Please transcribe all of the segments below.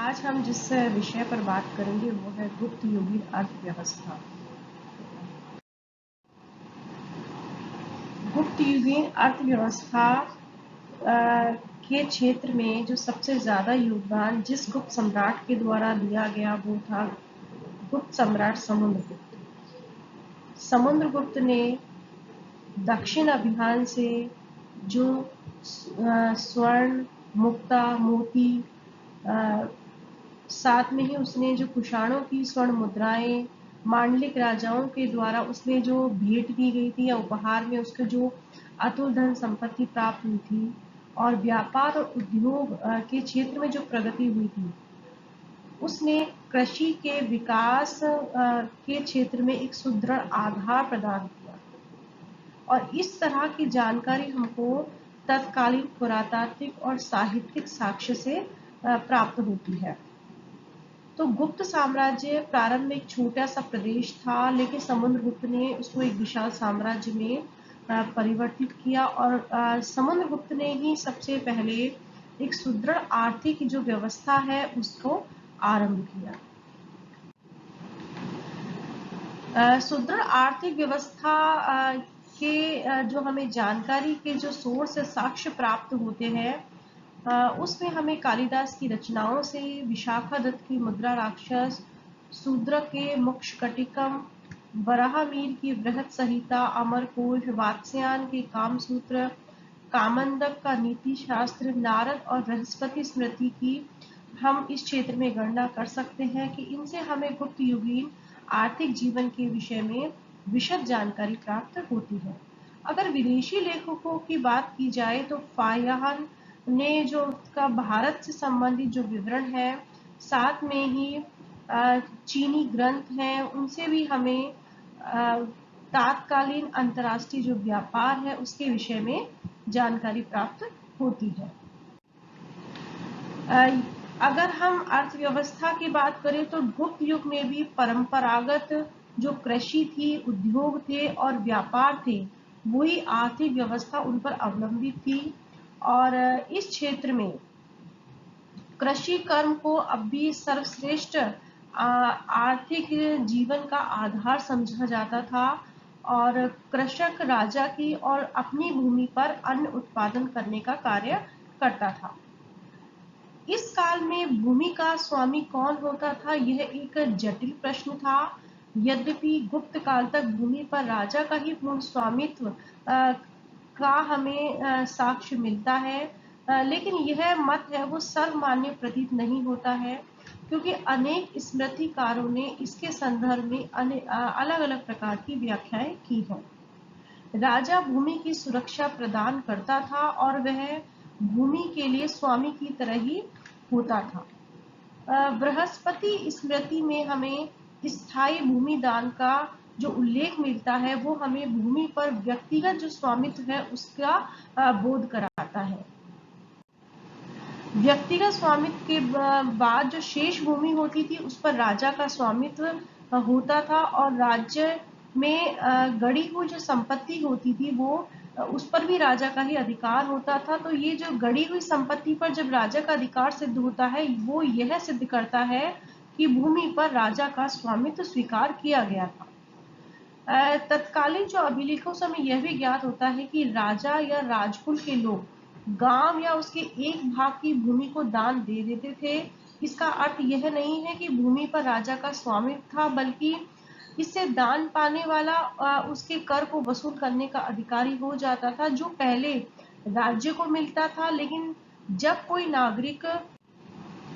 आज हम जिस विषय पर बात करेंगे वो है गुप्त युगीन अर्थव्यवस्था। गुप्त युगीन अर्थव्यवस्था के क्षेत्र में जो सबसे ज्यादा योगदान जिस गुप्त सम्राट के द्वारा दिया गया वो था गुप्त सम्राट समुद्रगुप्त ने दक्षिण अभियान से जो स्वर्ण, मुक्ता, मोती, साथ में ही उसने जो कुषाणों की स्वर्ण मुद्राएं, मांडलिक राजाओं के द्वारा उसमें जो भेंट दी गई थी या उपहार में उसको जो अतुल धन संपत्ति प्राप्त हुई थी, और व्यापार और उद्योग के क्षेत्र में जो प्रगति हुई थी, उसने कृषि के विकास के क्षेत्र में एक सुदृढ़ आधार प्रदान किया। और इस तरह की जानकारी हमको तत्कालीन पुरातात्विक और साहित्यिक साक्ष्य से प्राप्त होती है। तो गुप्त साम्राज्य प्रारंभ में एक छोटा सा प्रदेश था, लेकिन समुद्रगुप्त ने उसको एक विशाल साम्राज्य में परिवर्तित किया। और समुद्रगुप्त ने ही सबसे पहले एक सुदृढ़ आर्थिक जो व्यवस्था है उसको आरंभ किया। सुदृढ़ आर्थिक व्यवस्था के जो हमें जानकारी के जो सोर्स साक्ष्य प्राप्त होते हैं, उसमें हमें कालिदास की रचनाओं से विशाखादत्त की मुद्रा राक्षस, शूद्र के मोक्षकटिकम, वराहमिहिर की बृहत संहिता, अमरकोश, वात्स्यायन के कामसूत्र, कामंदक का नीति शास्त्र, नारद और बृहस्पति स्मृति की हम इस क्षेत्र में गणना कर सकते हैं कि इनसे हमें गुप्त युगीन आर्थिक जीवन के विषय में विशद जानकारी प्राप्त होती है। अगर विदेशी लेखकों की बात की जाए तो फायहान ने जो उसका भारत से संबंधित जो विवरण है, साथ में ही चीनी ग्रंथ हैं, उनसे भी हमें तात्कालीन अंतर्राष्ट्रीय जो व्यापार है उसके विषय में जानकारी प्राप्त होती है। अगर हम अर्थव्यवस्था की बात करें तो गुप्त युग में भी परंपरागत जो कृषि थी, उद्योग थे और व्यापार थे, वही आर्थिक व्यवस्था उन पर अवलंबित थी। और इस क्षेत्र में कृषि कर्म को अब भी सर्वश्रेष्ठ आर्थिक जीवन का आधार समझा जाता था। और कृषक राजा की और अपनी भूमि पर अन्न उत्पादन करने का कार्य करता था। इस काल में भूमि का स्वामी कौन होता था, यह एक जटिल प्रश्न था। यद्यपि गुप्त काल तक भूमि पर राजा का ही पूर्ण स्वामित्व का हमें साक्ष्य मिलता है, लेकिन यह मत है वो सर्वमान्य प्रतीत नहीं होता है, क्योंकि अनेक स्मृतिकारों ने इसके संदर्भ में अलग अलग प्रकार की व्याख्याएं की हैं। राजा भूमि की सुरक्षा प्रदान करता था और वह भूमि के लिए स्वामी की तरह ही होता था। बृहस्पति स्मृति में हमें स्थायी भूमि दान का जो उल्लेख मिलता है वो हमें भूमि पर व्यक्तिगत जो स्वामित्व है उसका बोध कराता है। व्यक्तिगत स्वामित्व के बाद जो शेष भूमि होती थी उस पर राजा का स्वामित्व होता था, और राज्य में गढ़ी हुई जो संपत्ति होती थी वो उस पर भी राजा का ही अधिकार होता था। तो ये जो गढ़ी हुई संपत्ति पर जब राजा का अधिकार सिद्ध होता है, वो यह सिद्ध करता है कि भूमि पर राजा का स्वामित्व स्वीकार किया गया था। तत्कालीन जो अभिलेखों से हमें यह भी ज्ञात होता है कि राजा या राजकुल के लोग गांव या उसके एक भाग की भूमि को दान दे देते थे। इसका अर्थ यह नहीं है कि भूमि पर राजा का स्वामित्व था, बल्कि इससे दान पाने वाला उसके कर को वसूल करने का अधिकारी हो जाता था, जो पहले राज्य को मिलता था। लेकिन जब कोई नागरिक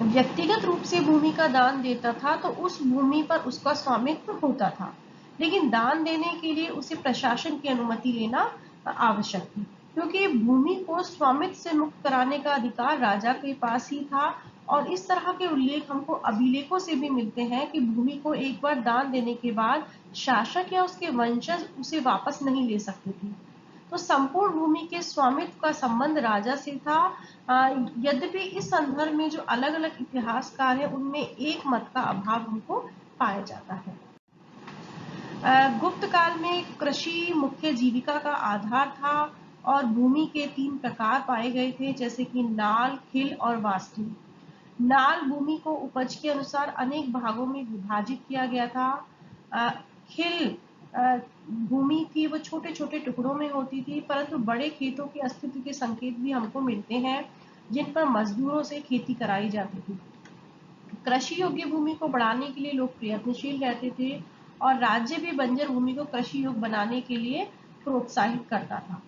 व्यक्तिगत रूप से भूमि का दान देता था तो उस भूमि पर उसका स्वामित्व होता था, लेकिन दान देने के लिए उसे प्रशासन की अनुमति लेना आवश्यक थी, क्योंकि भूमि को स्वामित्व से मुक्त कराने का अधिकार राजा के पास ही था। और इस तरह के उल्लेख हमको अभिलेखों से भी मिलते हैं कि भूमि को एक बार दान देने के बाद शासक या उसके वंशज उसे वापस नहीं ले सकते थे। तो संपूर्ण भूमि के स्वामित्व का संबंध राजा से था। यद्यपि इस संदर्भ में जो अलग अलग इतिहासकार हैं उनमें एक मत का अभाव हमको पाया जाता है। गुप्त काल में कृषि मुख्य जीविका का आधार था और भूमि के 3 प्रकार पाए गए थे, जैसे कि नाल, खिल और वास्तु। नाल भूमि को उपज के अनुसार अनेक भागों में विभाजित किया गया था। खिल भूमि थी, वो छोटे-छोटे टुकड़ों में होती थी, परंतु बड़े खेतों के अस्तित्व के संकेत भी हमको मिलते हैं, जिन पर मजदूरों से खेती कराई जाती थी। कृषि योग्य भूमि को बढ़ाने के लिए लोग प्रयत्नशील रहते थे और राज्य भी बंजर भूमि को कृषि योग्य बनाने के लिए प्रोत्साहित करता था।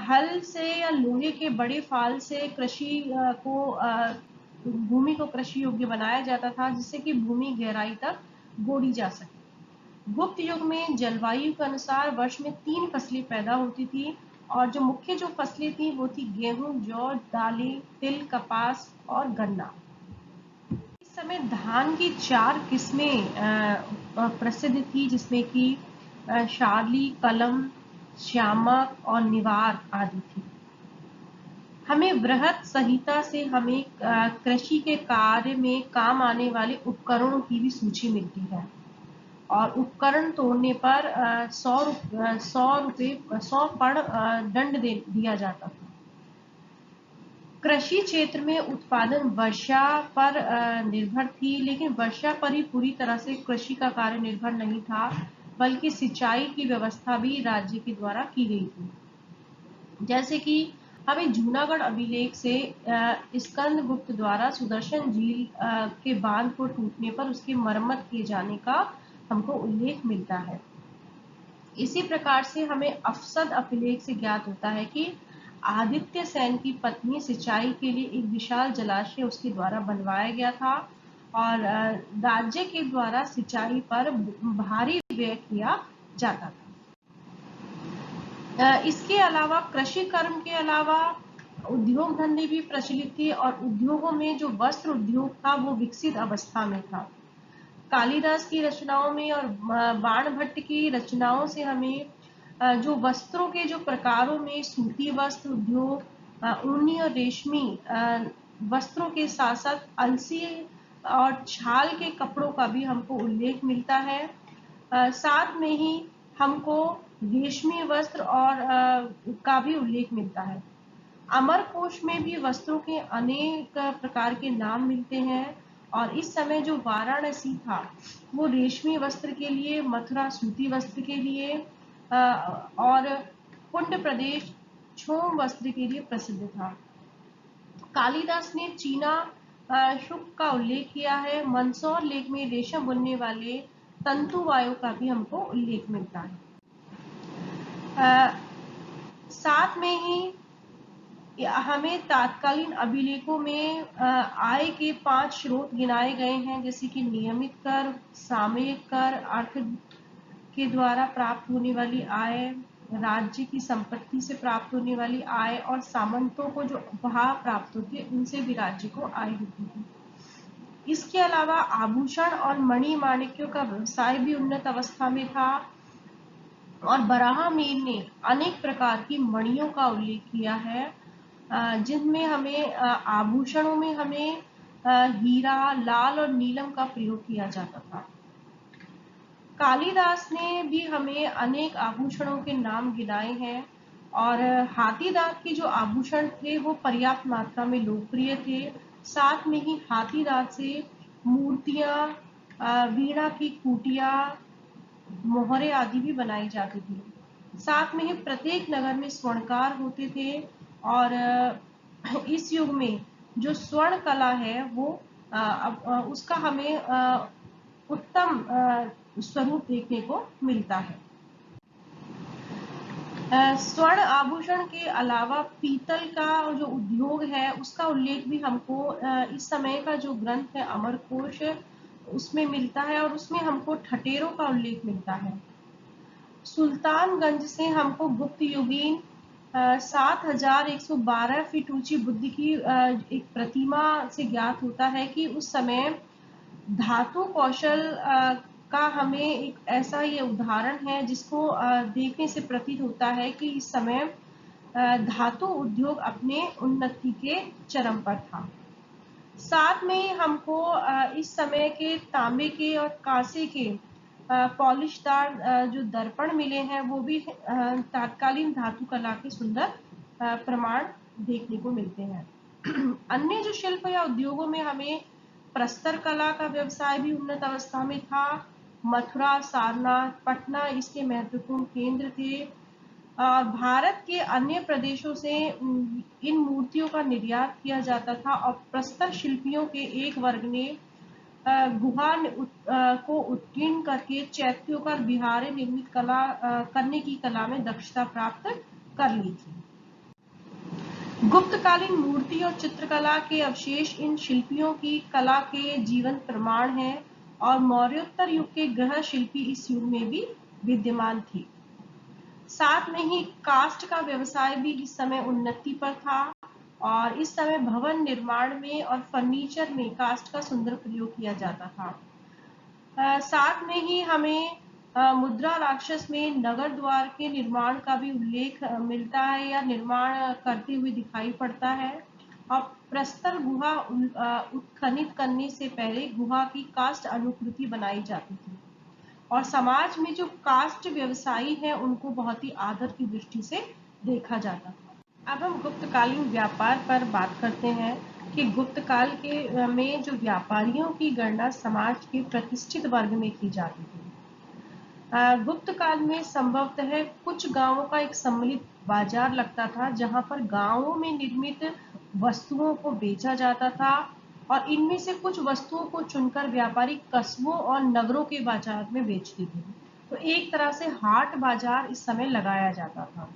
हल से या लोहे के बड़े फाल से भूमि को कृषि योग्य बनाया जाता था, जिससे कि भूमि गहराई तक बोड़ी जा सके। गुप्त युग में जलवायु के अनुसार वर्ष में 3 फसलें पैदा होती थी और जो मुख्य फसलें थी वो थी गेहूं, जौ, दालें, तिल, कपास और गन्ना। इस समय धान की 4 किस्में प्रसिद्ध थी, जिसमें कि शार्ली, कलम, श्यामक और निवार आदि थी। हमें वृहत संहिता से हमें कृषि के कार्य में काम आने वाले उपकरणों की भी सूची मिलती है और उपकरण तोड़ने पर 100 पर्ण दंड दिया जाता था। कृषि क्षेत्र में उत्पादन वर्षा पर निर्भर थी, लेकिन वर्षा पर ही पूरी तरह से कृषि का कार्य निर्भर नहीं था, बल्कि सिंचाई की व्यवस्था भी राज्य के द्वारा की गई थी। जैसे कि हमें जूनागढ़ अभिलेख से स्कंदगुप्त द्वारा सुदर्शन झील के बांध को टूटने पर उसकी मरम्मत किए जाने का हमको उल्लेख मिलता है। इसी प्रकार से हमें अफसद अभिलेख से ज्ञात होता है कि आदित्य सेन की पत्नी सिंचाई के लिए एक विशाल जलाशय उसके द्वारा बनवाया गया था और राज्य के द्वारा सिंचाई पर भारी व्यय किया जाता था। इसके अलावा कृषि कर्म के अलावा उद्योग धंधे भी प्रचलित थे और उद्योगों में जो वस्त्र उद्योग था वो विकसित अवस्था में था। कालिदास की रचनाओं में और बाणभट्ट की रचनाओं से हमें जो वस्त्रों के जो प्रकारों में सूती वस्त्र उद्योग, ऊनी और रेशमी वस्त्रों के साथ साथ अलसी और छाल के कपड़ों का भी हमको उल्लेख मिलता है। साथ में ही हमको रेशमी वस्त्र और का भी उल्लेख मिलता है। अमरकोश में भी वस्त्रों के अनेक प्रकार के नाम मिलते हैं और इस समय जो वाराणसी था वो रेशमी वस्त्र के लिए, मथुरा सूती वस्त्र के लिए और कुंड प्रदेश छोम वस्त्र के लिए प्रसिद्ध था। कालिदास ने चीना शुक का उल्लेख किया है। मंदसौर लेक में रेशम बुनने वाले तंतुवायों का भी हमको उल्लेख मिलता है। साथ में ही हमें तात्कालीन अभिलेखों में आय के 5 स्रोत गिनाए गए हैं, जैसे कि नियमित कर, सामयिक कर, अर्थ के द्वारा प्राप्त होने वाली आय, राज्य की संपत्ति से प्राप्त होने वाली आय और सामंतों को जो उपहार प्राप्त होती है उनसे भी राज्य को आय होती है। इसके अलावा आभूषण और मणि माणिक्यों का व्यवसाय भी उन्नत अवस्था में था और बराहमीर ने अनेक प्रकार की मणियों का उल्लेख किया है, जिनमें हमें आभूषणों में हमें हीरा, लाल और नीलम का प्रयोग किया जाता था। कालिदास ने भी हमें अनेक आभूषणों के नाम गिनाए हैं और हाथी दांत के जो आभूषण थे वो पर्याप्त मात्रा में लोकप्रिय थे। साथ में ही हाथी दांत से मूर्तियां, वीणा की कुटिया, मोहरे आदि भी बनाई जाती थी। साथ में ही प्रत्येक नगर में स्वर्णकार होते थे और इस युग में जो स्वर्ण कला है वो उसका हमें उत्तम स्वरूप देखने को मिलता है। स्वर्ण आभूषण के अलावा पीतल का जो उद्योग है उसका उल्लेख भी हमको इस समय का जो ग्रंथ है अमरकोश उसमें मिलता है और उसमें हमको ठटेरों का उल्लेख मिलता है। सुल्तानगंज से हमको गुप्त युगीन 7112 फीट ऊंची बुद्ध की एक प्रतिमा से ज्ञात होता है कि उस समय धातु कौशल का हमें एक ऐसा ये उदाहरण है जिसको देखने से प्रतीत होता है कि इस समय धातु उद्योग अपने उन्नति के चरम पर था। साथ में हमको इस समय के तांबे के और कांसे के पॉलिशदार जो दर्पण मिले हैं वो भी तत्कालीन धातु कला के सुंदर प्रमाण देखने को मिलते हैं। अन्य जो शिल्प या उद्योगों में हमें प्रस्तर कला का व्यवसाय भी उन्नत अवस्था में था। मथुरा, सारनाथ, पटना इसके महत्वपूर्ण केंद्र थे। भारत के अन्य प्रदेशों से इन मूर्तियों का निर्यात किया जाता था और प्रस्तर शिल्पियों के एक वर्ग ने गुहा को उत्कीर्ण करके चैत्यों का विहारे निर्मित कला करने की कला में दक्षता प्राप्त कर ली थी। गुप्तकालीन मूर्ति और चित्रकला के अवशेष इन शिल्पियों की कला के जीवंत प्रमाण हैं और मौर्योत्तर युग के गृह शिल्पी इस युग में भी विद्यमान थे। साथ में ही कास्ट का व्यवसाय भी इस समय उन्नति पर था और इस समय भवन निर्माण में और फर्नीचर में कास्ट का सुंदर प्रयोग किया जाता था। साथ में ही हमें मुद्रा राक्षस में नगर द्वार के निर्माण का भी उल्लेख मिलता है या निर्माण करते हुए दिखाई पड़ता है। और प्रस्तर गुहा उत्खनित करने से पहले गुहा की कास्ट अनुकृति बनाई जाती थी और समाज में जो कास्ट व्यवसायी है उनको बहुत ही आदर की दृष्टि से देखा जाता था। अब हम गुप्तकालीन व्यापार पर बात करते हैं कि गुप्त काल के में जो व्यापारियों की गणना समाज के प्रतिष्ठित वर्ग में की जाती थी। गुप्त काल में संभवतः कुछ गांवों का एक सम्मिलित बाजार लगता था जहां पर गांवों में निर्मित वस्तुओं को बेचा जाता था और इनमें से कुछ वस्तुओं को चुनकर व्यापारी कस्बों और नगरों के बाजार में बेचते थे। तो एक तरह से हाट बाजार इस समय लगाया जाता था।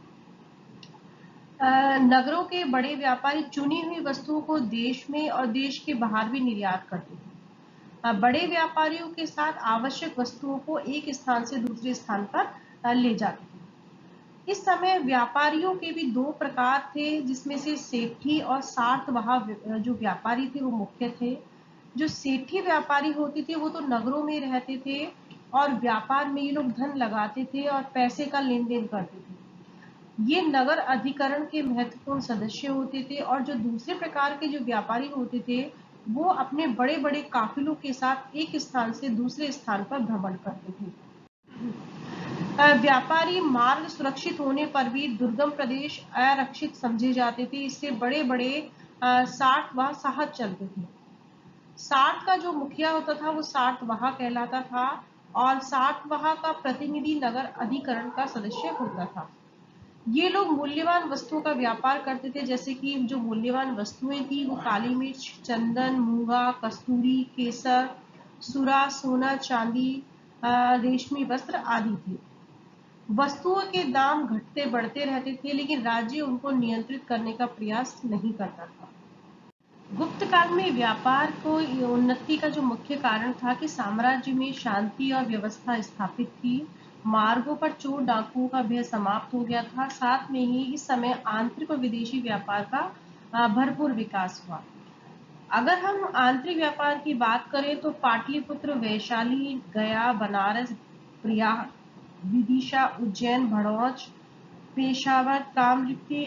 नगरों के बड़े व्यापारी चुनी हुई वस्तुओं को देश में और देश के बाहर भी निर्यात करते थे। बड़े व्यापारियों के साथ आवश्यक वस्तुओं को एक स्थान से दूसरे स्थान पर ले जाते थे। इस समय व्यापारियों के भी दो प्रकार थे, जिसमें से सेठी और सार्थवाह जो व्यापारी थे वो मुख्य थे। जो सेठी व्यापारी होते थे वो तो नगरों में रहते थे और व्यापार में ये लोग धन लगाते थे और पैसे का लेन देन करते थे। ये नगर अधिकरण के महत्वपूर्ण सदस्य होते थे और जो दूसरे प्रकार के जो व्यापारी होते थे वो अपने बड़े बड़े काफिलों के साथ एक स्थान से दूसरे स्थान पर भ्रमण करते थे। व्यापारी मार्ग सुरक्षित होने पर भी दुर्गम प्रदेश अरक्षित समझे जाते थे, इससे बड़े बड़े सार्थवाह साहस चलते थे। सार्थ का जो मुखिया होता था वो सार्थवाह कहलाता था और सार्थवाह का प्रतिनिधि नगर अधिकरण का सदस्य होता था। ये लोग मूल्यवान वस्तुओं का व्यापार करते थे, जैसे कि जो मूल्यवान वस्तुएं थी वो काली मिर्च, चंदन, मूंगा, कस्तूरी, केसर, सुरा, सोना, चांदी, रेशमी वस्त्र आदि थे। वस्तुओं के दाम घटते बढ़ते रहते थे लेकिन राज्य उनको नियंत्रित करने का प्रयास नहीं करता था। गुप्त काल में व्यापार को उन्नति का जो मुख्य कारण था कि साम्राज्य में शांति और व्यवस्था स्थापित थी। मार्गों पर चोर डाकुओं का भय समाप्त हो गया था। साथ में ही इस समय आंतरिक और विदेशी व्यापार का भरपूर विकास हुआ। अगर हम आंतरिक व्यापार की बात करें तो पाटलिपुत्र, वैशाली, गया, बनारस, प्रयाग, विदिशा, उज्जैन, भड़ौच, पेशावर, ताम्रलिप्ति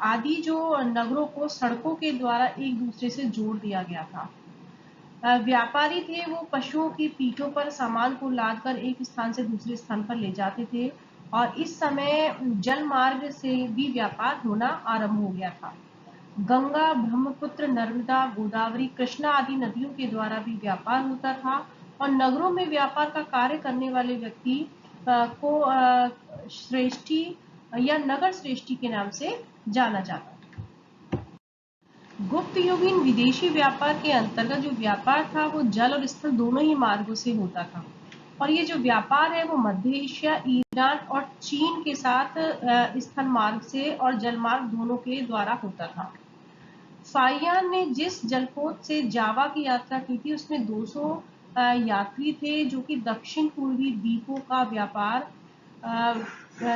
आदि जो नगरों को सड़कों के द्वारा एक दूसरे से जोड़ दिया गया था। व्यापारी थे वो पशुओं की पीठों पर सामान को लादकर एक स्थान से दूसरे स्थान पर ले जाते थे और इस समय जल मार्ग से भी व्यापार होना आरंभ हो गया था। गंगा, ब्रह्मपुत्र, नर्मदा, गोदावरी, कृष्णा आदि नदियों के द्वारा भी व्यापार होता था और नगरों में व्यापार का कार्य करने वाले व्यक्ति को श्रेष्ठी या नगर श्रेष्ठी के नाम से जाना जाता था। गुप्त युगीन विदेशी व्यापार के अंतर्गत जो व्यापार था वो जल और स्थल दोनों ही मार्गों से होता था और ये जो व्यापार है वो मध्य एशिया, ईरान और चीन के साथ स्थल मार्ग से और जल मार्ग दोनों के द्वारा होता था। फाहियान ने जिस जलपोत से जावा की यात्रा की थी उसमें 200 यात्री थे जो कि दक्षिण पूर्वी द्वीपों का व्यापार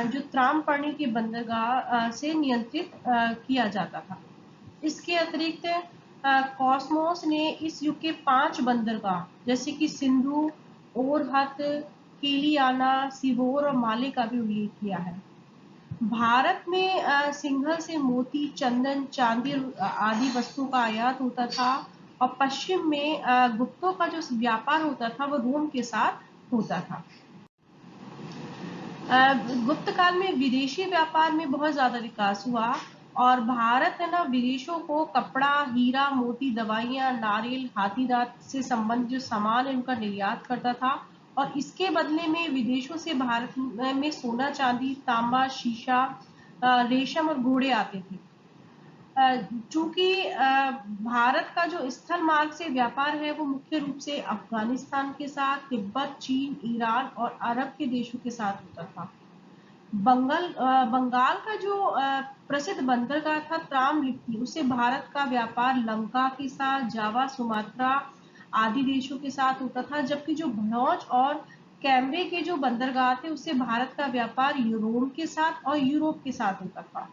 जो त्रामपर्णी के बंदरगाह से नियंत्रित किया जाता था। इसके अतिरिक्त कॉस्मोस ने इस युग के 5 बंदरगाह जैसे कि सिंधु, ओरहत, केलियाना, सिहोर और माले का भी उल्लेख किया है। भारत में सिंघल से मोती, चंदन, चांदी आदि वस्तुओं का आयात होता था और पश्चिम में गुप्तों का जो व्यापार होता था वो रोम के साथ होता था। गुप्त काल में विदेशी व्यापार में बहुत ज्यादा विकास हुआ और भारत है ना विदेशों को कपड़ा, हीरा, मोती, दवाइयाँ, नारियल, हाथी दांत से संबंधित जो सामान है उनका निर्यात करता था, और इसके बदले में विदेशों से भारत में सोना, चांदी, तांबा, शीशा, रेशम और घोड़े आते थे। चूंकि भारत का जो स्थल मार्ग से व्यापार है वो मुख्य रूप से अफगानिस्तान के साथ, तिब्बत, चीन, ईरान और अरब के देशों के साथ होता था। बंगाल का जो प्रसिद्ध बंदरगाह था त्रामलिप्ति, उससे भारत का व्यापार लंका के साथ, जावा, सुमात्रा आदि देशों के साथ होता था, जबकि जो भनौज और कैमरे के जो बंदरगाह थे उससे भारत का व्यापार यूरोप के साथ और यूरोप के साथ होता था।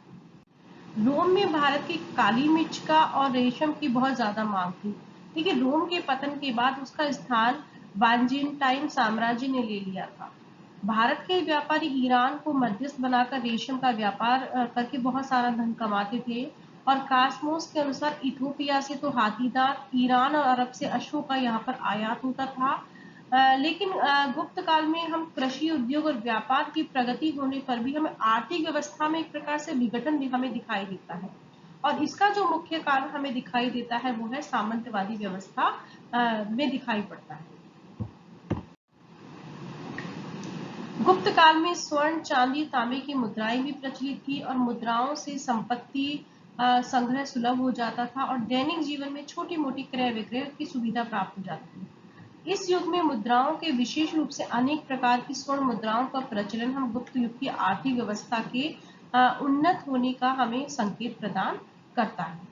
रोम में भारत की काली मिर्च का और रेशम की बहुत ज्यादा मांग थी। देखिए, रोम के पतन के बाद उसका स्थान बाइजेंटाइन साम्राज्य ने ले लिया था। भारत के व्यापारी ईरान को मध्यस्थ बनाकर रेशम का व्यापार करके बहुत सारा धन कमाते थे, और कासमोस के अनुसार इथोपिया से तो हाथी दांत, ईरान और अरब से अशोक का यहाँ पर आयात होता था। लेकिन गुप्त काल में हम कृषि, उद्योग और व्यापार की प्रगति होने पर भी हमें आर्थिक व्यवस्था में एक प्रकार से विघटन भी हमें दिखाई देता है, और इसका जो मुख्य कारण हमें दिखाई देता है वो है सामंतवादी व्यवस्था में दिखाई पड़ता है। गुप्त काल में स्वर्ण, चांदी, तांबे की मुद्राएं भी प्रचलित थी, और मुद्राओं से संपत्ति संग्रह सुलभ हो जाता था, और दैनिक जीवन में छोटी मोटी क्रय विक्रय की सुविधा प्राप्त हो जाती थी। इस युग में मुद्राओं के विशेष रूप से अनेक प्रकार की स्वर्ण मुद्राओं का प्रचलन हम गुप्त युग की आर्थिक व्यवस्था के उन्नत होने का हमें संकेत प्रदान करता है।